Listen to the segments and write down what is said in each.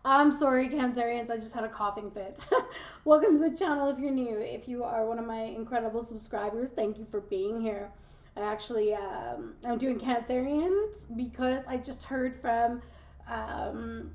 I'm sorry, Cancerians, I just had a coughing fit. Welcome to the channel if you're new. If you are one of my incredible subscribers, thank you for being here. I'm doing Cancerians because I just heard from um,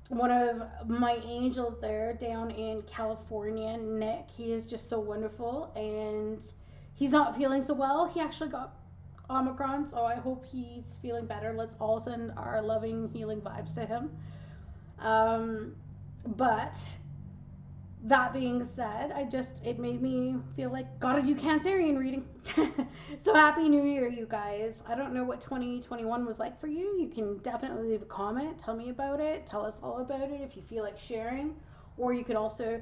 one of my angels there down in California, Nick. He is just so wonderful and he's not feeling so well. He actually got Omicron, so I hope he's feeling better. Let's all send our loving, healing vibes to him. Um, but that being said, it made me feel like gotta do Cancerian reading. So happy New Year, you guys. I don't know what 2021 was like for you. You can definitely leave a comment. Tell me about it. Tell us all about it if you feel like sharing. Or you could also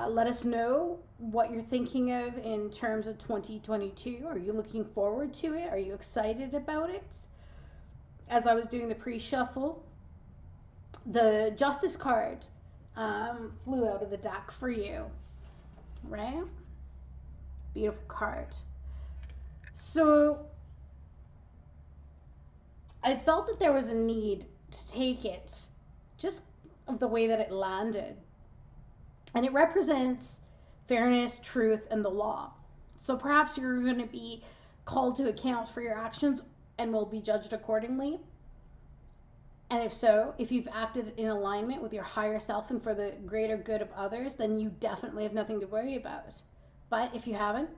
let us know what you're thinking of in terms of 2022. Are you looking forward to it? Are you excited about it? As I was doing the pre-shuffle, the Justice card flew out of the deck for you, right? Beautiful card. So I felt that there was a need to take it just of the way that it landed. And it represents fairness, truth, and the law. So perhaps you're going to be called to account for your actions and will be judged accordingly. And if so, if you've acted in alignment with your higher self and for the greater good of others, then you definitely have nothing to worry about. But if you haven't,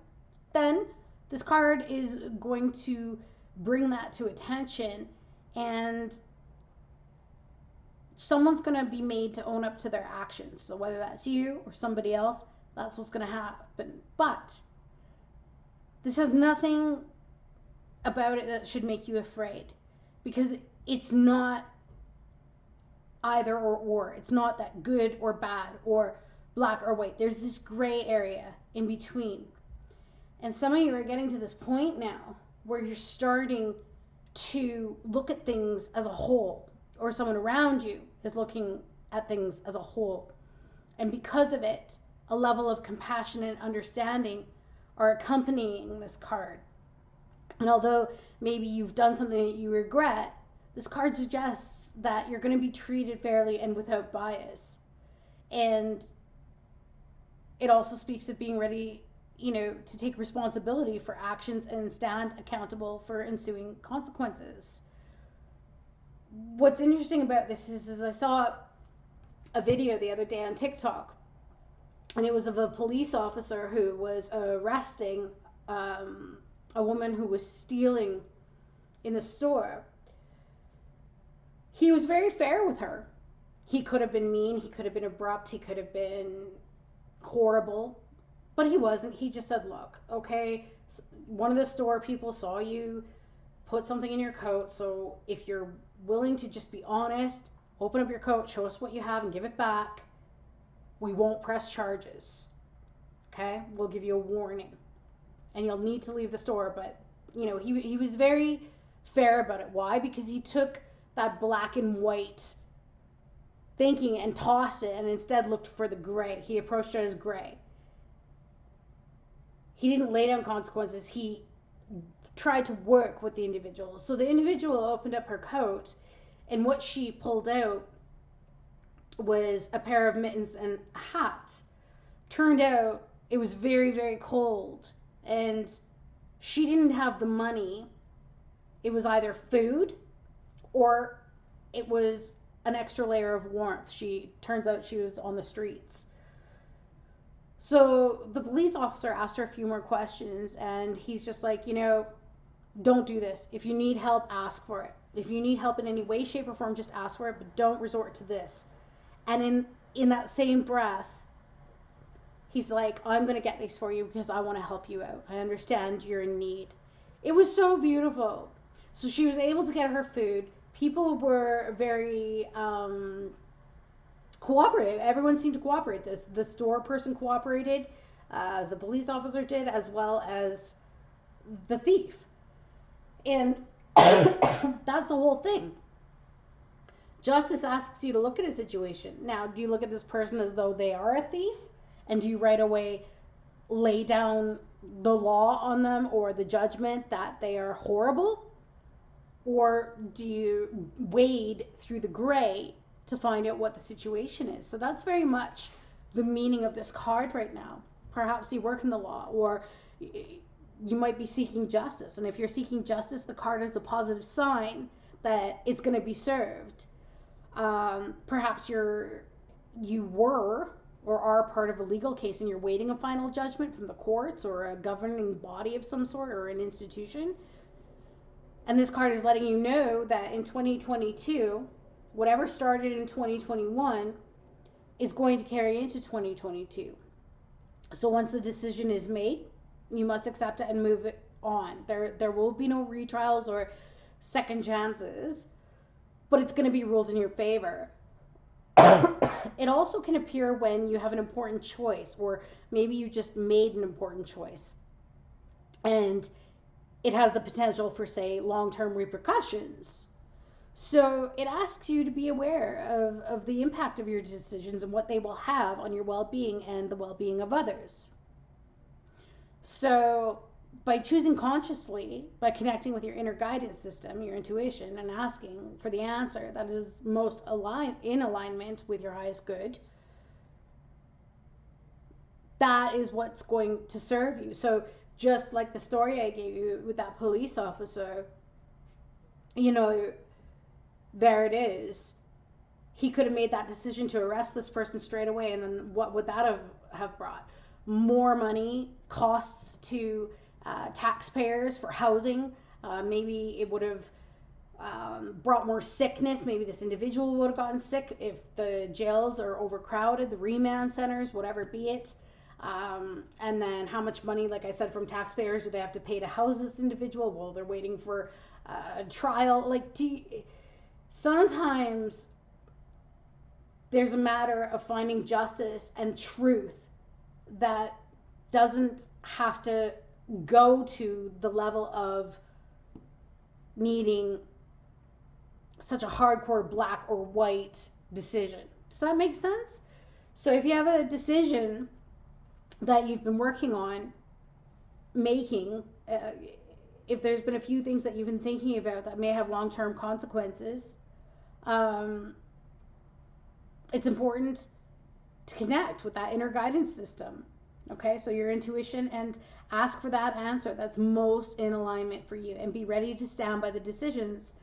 then this card is going to bring that to attention, and someone's going to be made to own up to their actions. So whether that's you or somebody else, that's what's going to happen. But this has nothing about it that should make you afraid, because it's not either or. It's not that good or bad or black or white. There's this gray area in between. And some of you are getting to this point now where you're starting to look at things as a whole, or someone around you is looking at things as a whole. And because of it, a level of compassion and understanding are accompanying this card. And although maybe you've done something that you regret, this card suggests that you're going to be treated fairly and without bias. And it also speaks of being ready, to take responsibility for actions and stand accountable for ensuing consequences. What's interesting about this is I saw a video the other day on TikTok, and it was of a police officer who was arresting a woman who was stealing in the store. He was very fair with her. He could have been mean, he could have been abrupt, he could have been horrible, but he wasn't. He just said, look, okay, one of the store people saw you put something in your coat, so if you're willing to just be honest, open up your coat, show us what you have, and give it back, we won't press charges. Okay? We'll give you a warning. And you'll need to leave the store, but, he was very fair about it. Why? Because he took that black and white thinking and tossed it and instead looked for the gray. He approached it as gray. He didn't lay down consequences. He tried to work with the individual. So the individual opened up her coat, and what she pulled out was a pair of mittens and a hat. Turned out it was very, very cold, and she didn't have the money. It was either food or it was an extra layer of warmth. Turns out she was on the streets. So the police officer asked her a few more questions, and he's just like, don't do this. If you need help, ask for it. If you need help in any way, shape, or form, just ask for it, but don't resort to this. And in that same breath, he's like, I'm going to get these for you because I want to help you out. I understand you're in need. It was so beautiful. So she was able to get her food. People were very cooperative. Everyone seemed to cooperate. The store person cooperated. The police officer did, as well as the thief. And that's the whole thing. Justice asks you to look at a situation. Now, do you look at this person as though they are a thief? And do you right away lay down the law on them or the judgment that they are horrible? Or do you wade through the gray to find out what the situation is. So that's very much the meaning of this card right now. Perhaps you work in the law, or you might be seeking justice. And if you're seeking justice, the card is a positive sign that it's going to be served. Perhaps you were or are part of a legal case and you're waiting a final judgment from the courts or a governing body of some sort or an institution. And this card is letting you know that in 2022, whatever started in 2021 is going to carry into 2022. So once the decision is made, you must accept it and move it on. There will be no retrials or second chances, but it's going to be ruled in your favor. It also can appear when you have an important choice, or maybe you just made an important choice and it has the potential for, say, long-term repercussions. So it asks you to be aware of the impact of your decisions and what they will have on your well-being and the well-being of others. So by choosing consciously, by connecting with your inner guidance system, your intuition, and asking for the answer that is most in alignment with your highest good, that is what's going to serve you. So just like the story I gave you with that police officer, there it is. He could have made that decision to arrest this person straight away, and then what would that have brought? More money, costs to taxpayers for housing. Maybe it would have brought more sickness. Maybe this individual would have gotten sick if the jails are overcrowded, the remand centers, whatever be it. And then how much money, like I said, from taxpayers do they have to pay to house this individual while they're waiting for a trial? Sometimes there's a matter of finding justice and truth that doesn't have to go to the level of needing such a hardcore black or white decision. Does that make sense? So if you have a decision that you've been working on making, if there's been a few things that you've been thinking about that may have long-term consequences, it's important to connect with that inner guidance system. Okay, so your intuition, and ask for that answer that's most in alignment for you, and be ready to stand by the decisions,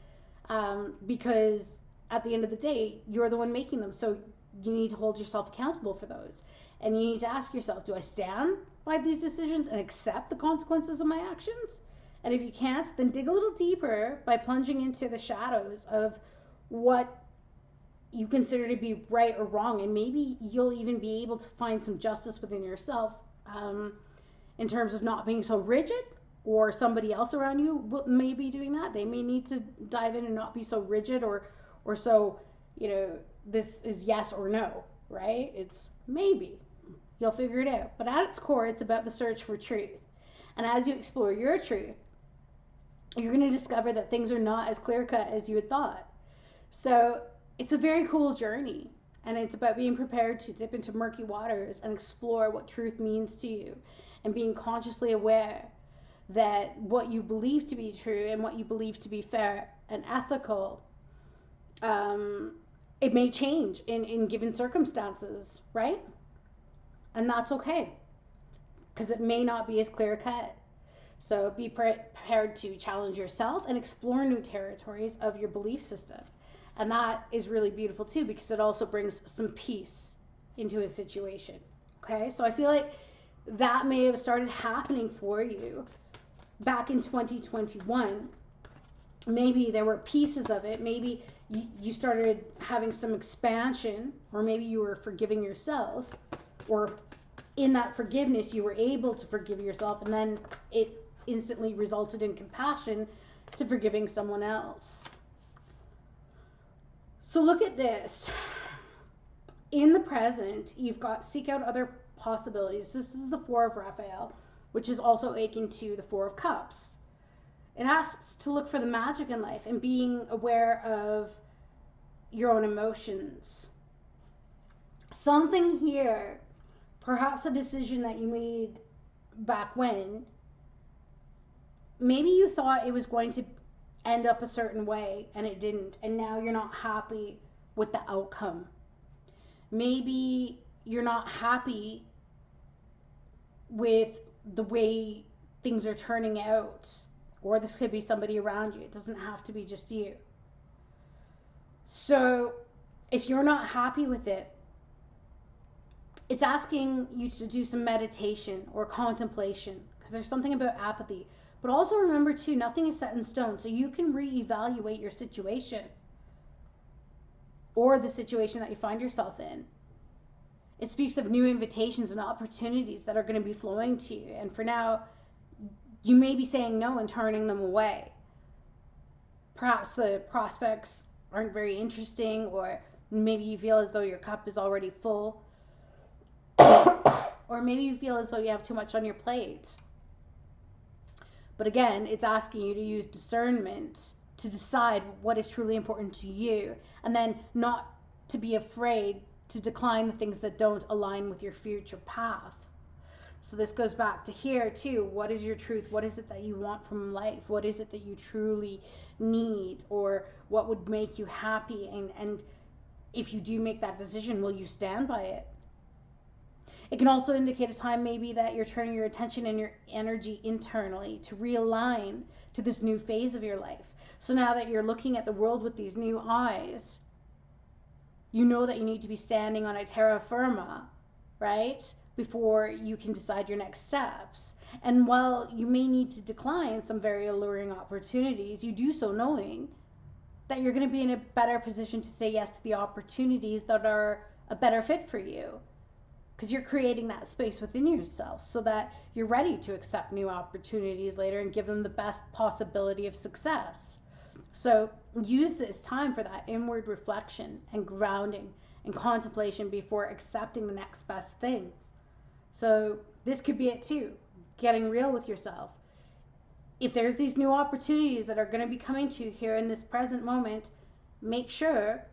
because at the end of the day, you're the one making them. So you need to hold yourself accountable for those. And you need to ask yourself, do I stand by these decisions and accept the consequences of my actions? And if you can't, then dig a little deeper by plunging into the shadows of what you consider to be right or wrong, and maybe you'll even be able to find some justice within yourself, in terms of not being so rigid, or somebody else around you may be doing that. They may need to dive in and not be so rigid or so, this is yes or no, right? It's maybe. You'll figure it out. But at its core, it's about the search for truth. And as you explore your truth, you're going to discover that things are not as clear-cut as you had thought. So it's a very cool journey, and it's about being prepared to dip into murky waters and explore what truth means to you, and being consciously aware that what you believe to be true and what you believe to be fair and ethical, it may change in given circumstances, right? And that's okay, because it may not be as clear cut. So be prepared to challenge yourself and explore new territories of your belief system. And that is really beautiful too, because it also brings some peace into a situation. Okay, so I feel like that may have started happening for you back in 2021. Maybe there were pieces of it. Maybe you started having some expansion, or maybe you were forgiving yourself, or in that forgiveness you were able to forgive yourself, and then it instantly resulted in compassion to forgiving someone else. So look at this. In the present, you've got seek out other possibilities. This is the Four of Raphael, which is also akin to the Four of Cups. It asks to look for the magic in life and being aware of your own emotions. Something here, perhaps a decision that you made back when, maybe you thought it was going to end up a certain way and it didn't, and now you're not happy with the outcome. Maybe you're not happy with the way things are turning out, or this could be somebody around you. It doesn't have to be just you. So if you're not happy with it, it's asking you to do some meditation or contemplation, because there's something about apathy. But also remember too, nothing is set in stone, so you can reevaluate your situation or the situation that you find yourself in. It speaks of new invitations and opportunities that are going to be flowing to you. And for now, you may be saying no and turning them away. Perhaps the prospects aren't very interesting, or maybe you feel as though your cup is already full. Or maybe you feel as though you have too much on your plate. But again, it's asking you to use discernment to decide what is truly important to you, and then not to be afraid to decline the things that don't align with your future path. So this goes back to here too. What is your truth? What is it that you want from life? What is it that you truly need? Or what would make you happy? And if you do make that decision, will you stand by it? It can also indicate a time maybe that you're turning your attention and your energy internally to realign to this new phase of your life. So now that you're looking at the world with these new eyes, you know that you need to be standing on a terra firma, right? Before you can decide your next steps. And while you may need to decline some very alluring opportunities, you do so knowing that you're going to be in a better position to say yes to the opportunities that are a better fit for you. Because you're creating that space within yourself so that you're ready to accept new opportunities later and give them the best possibility of success. So use this time for that inward reflection and grounding and contemplation before accepting the next best thing. So this could be it too, getting real with yourself. If there's these new opportunities that are going to be coming to you here in this present moment, make sure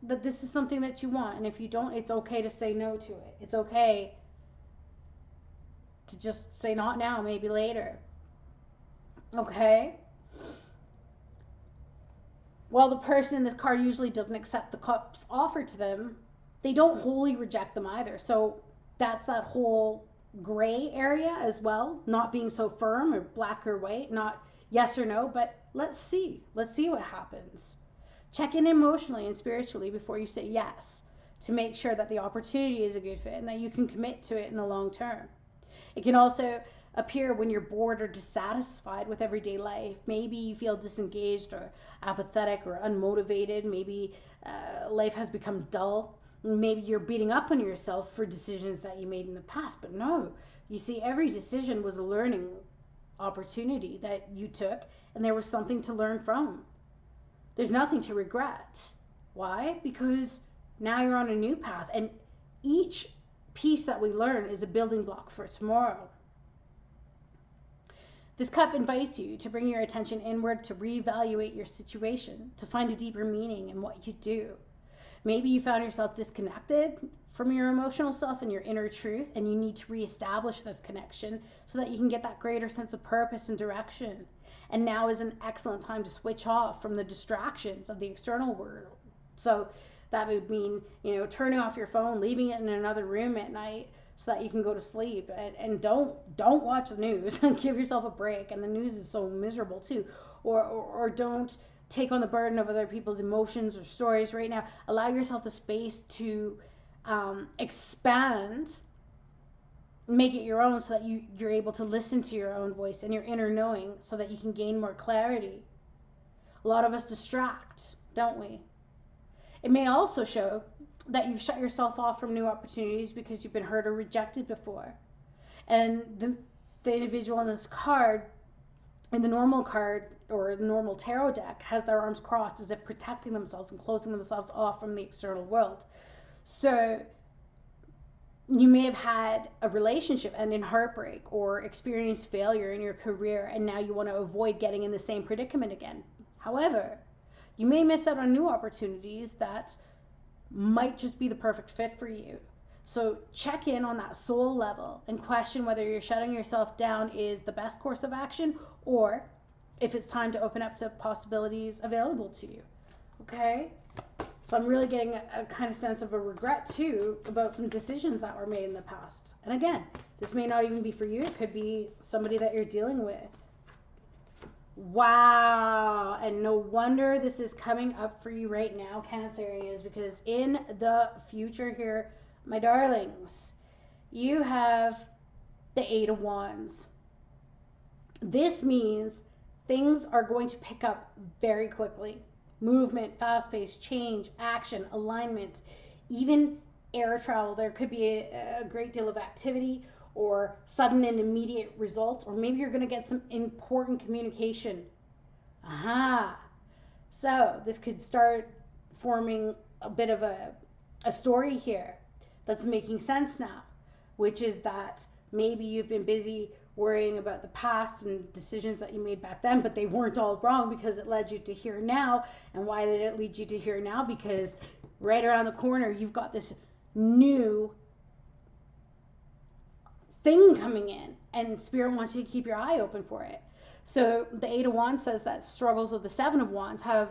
that this is something that you want. And if you don't, it's okay to say no to it. It's okay to just say not now, maybe later. Okay? While the person in this card usually doesn't accept the cups offered to them, they don't wholly reject them either. So that's that whole gray area as well, not being so firm or black or white, not yes or no, but let's see what happens. Check in emotionally and spiritually before you say yes, to make sure that the opportunity is a good fit and that you can commit to it in the long term. It can also appear when you're bored or dissatisfied with everyday life. Maybe you feel disengaged or apathetic or unmotivated. Maybe life has become dull. Maybe you're beating up on yourself for decisions that you made in the past. But no, you see, every decision was a learning opportunity that you took, and there was something to learn from. There's nothing to regret. Why? Because now you're on a new path, and each piece that we learn is a building block for tomorrow. This cup invites you to bring your attention inward, to reevaluate your situation, to find a deeper meaning in what you do. Maybe you found yourself disconnected from your emotional self and your inner truth, and you need to reestablish this connection so that you can get that greater sense of purpose and direction. And now is an excellent time to switch off from the distractions of the external world. So that would mean, turning off your phone, leaving it in another room at night so that you can go to sleep. And don't watch the news. Give yourself a break. And the news is so miserable too. Or don't take on the burden of other people's emotions or stories right now. Allow yourself the space to expand, make it your own, so that you're able to listen to your own voice and your inner knowing so that you can gain more clarity. A lot of us distract, don't we? It may also show that you've shut yourself off from new opportunities because you've been hurt or rejected before. And the individual in this card, in the normal card or the normal tarot deck, has their arms crossed as if protecting themselves and closing themselves off from the external world. So you may have had a relationship end in heartbreak or experienced failure in your career, and now you want to avoid getting in the same predicament again. However, you may miss out on new opportunities that might just be the perfect fit for you. So check in on that soul level and question whether you're shutting yourself down is the best course of action, or if it's time to open up to possibilities available to you. Okay? So I'm really getting a kind of sense of a regret too about some decisions that were made in the past. And again, this may not even be for you. It could be somebody that you're dealing with. Wow. And no wonder this is coming up for you right now, Cancerians, because in the future here, my darlings, you have the Eight of Wands. This means things are going to pick up very quickly. Movement, fast-paced, change, action, alignment, even air travel. There could be a great deal of activity or sudden and immediate results, or maybe you're going to get some important communication. Aha. So this could start forming a bit of a story here that's making sense now, which is that maybe you've been busy worrying about the past and decisions that you made back then, but they weren't all wrong because it led you to here now. And why did it lead you to here now? Because right around the corner, you've got this new thing coming in, and Spirit wants you to keep your eye open for it. So the Eight of Wands says that struggles of the Seven of Wands have,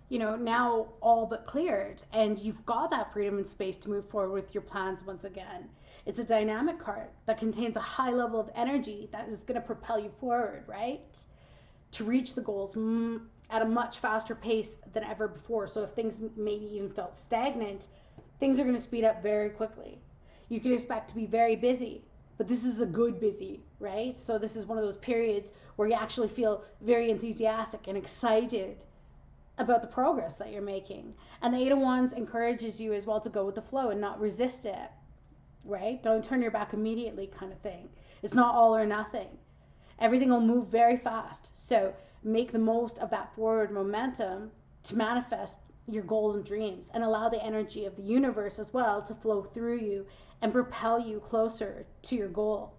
now all but cleared, and you've got that freedom and space to move forward with your plans once again. It's a dynamic card that contains a high level of energy that is going to propel you forward, right? To reach the goals at a much faster pace than ever before. So if things maybe even felt stagnant, things are going to speed up very quickly. You can expect to be very busy, but this is a good busy, right? So this is one of those periods where you actually feel very enthusiastic and excited about the progress that you're making. And the Eight of Wands encourages you as well to go with the flow and not resist it, right? Don't turn your back immediately, kind of thing. It's not all or nothing. Everything will move very fast. So make the most of that forward momentum to manifest your goals and dreams, and allow the energy of the universe as well to flow through you and propel you closer to your goal.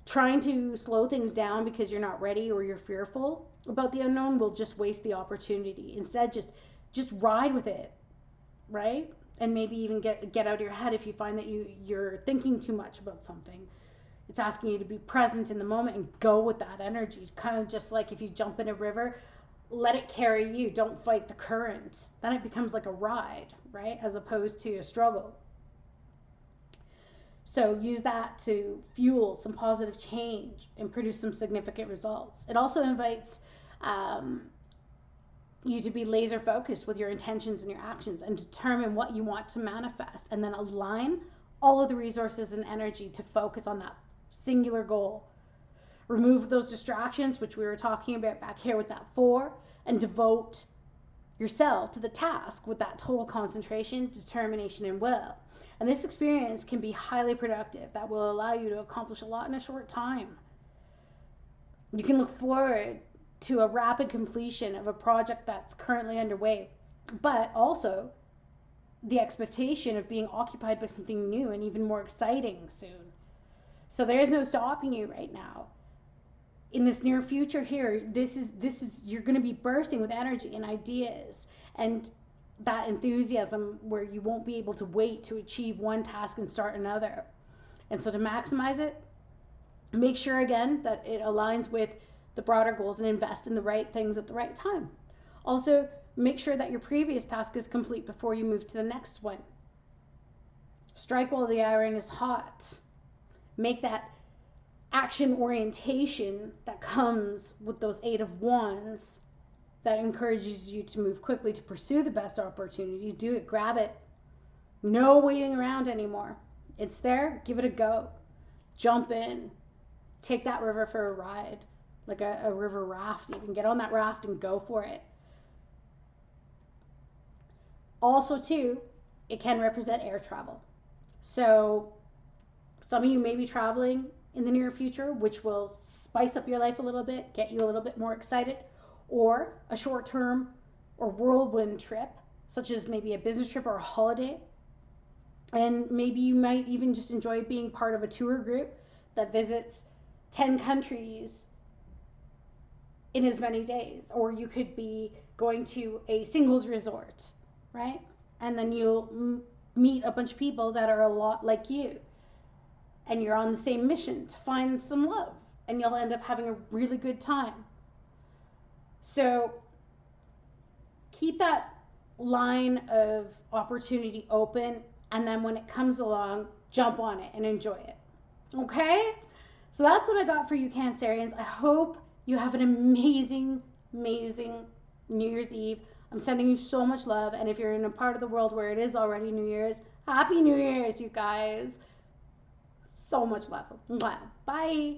Trying to slow things down because you're not ready or you're fearful about the unknown will just waste the opportunity. Instead, just ride with it, right? And maybe even get out of your head if you find that you're thinking too much about something. It's asking you to be present in the moment and go with that energy. Kind of just like if you jump in a river, let it carry you. Don't fight the current. Then it becomes like a ride, right? As opposed to a struggle. So use that to fuel some positive change and produce some significant results. It also invites you to be laser focused with your intentions and your actions and determine what you want to manifest, and then align all of the resources and energy to focus on that singular goal. Remove those distractions, which we were talking about back here with that 4, and devote yourself to the task with that total concentration, determination, and will. And this experience can be highly productive. That will allow you to accomplish a lot in a short time. You can look forward to a rapid completion of a project that's currently underway, but also the expectation of being occupied by something new and even more exciting soon. So there is no stopping you right now. In this near future here, this is you're going to be bursting with energy and ideas and that enthusiasm where you won't be able to wait to achieve one task and start another. And so to maximize it, make sure again that it aligns with the broader goals and invest in the right things at the right time. Also, make sure that your previous task is complete before you move to the next one. Strike while the iron is hot. Make that action orientation that comes with those Eight of Wands that encourages you to move quickly to pursue the best opportunities. Do it, grab it. No waiting around anymore. It's there, give it a go. Jump in. Take that river for a ride, like a river raft. You can get on that raft and go for it. Also, too, it can represent air travel. So some of you may be traveling in the near future, which will spice up your life a little bit, get you a little bit more excited, or a short-term or whirlwind trip, such as maybe a business trip or a holiday. And maybe you might even just enjoy being part of a tour group that visits 10 countries in as many days. Or you could be going to a singles resort, right? And then you'll meet a bunch of people that are a lot like you. And you're on the same mission to find some love. And you'll end up having a really good time. So keep that line of opportunity open, and then when it comes along, jump on it and enjoy it. Okay? So that's what I got for you, Cancerians. I hope you have an amazing, amazing New Year's Eve. I'm sending you so much love. And if you're in a part of the world where it is already New Year's, Happy New Year's, you guys. So much love. Bye.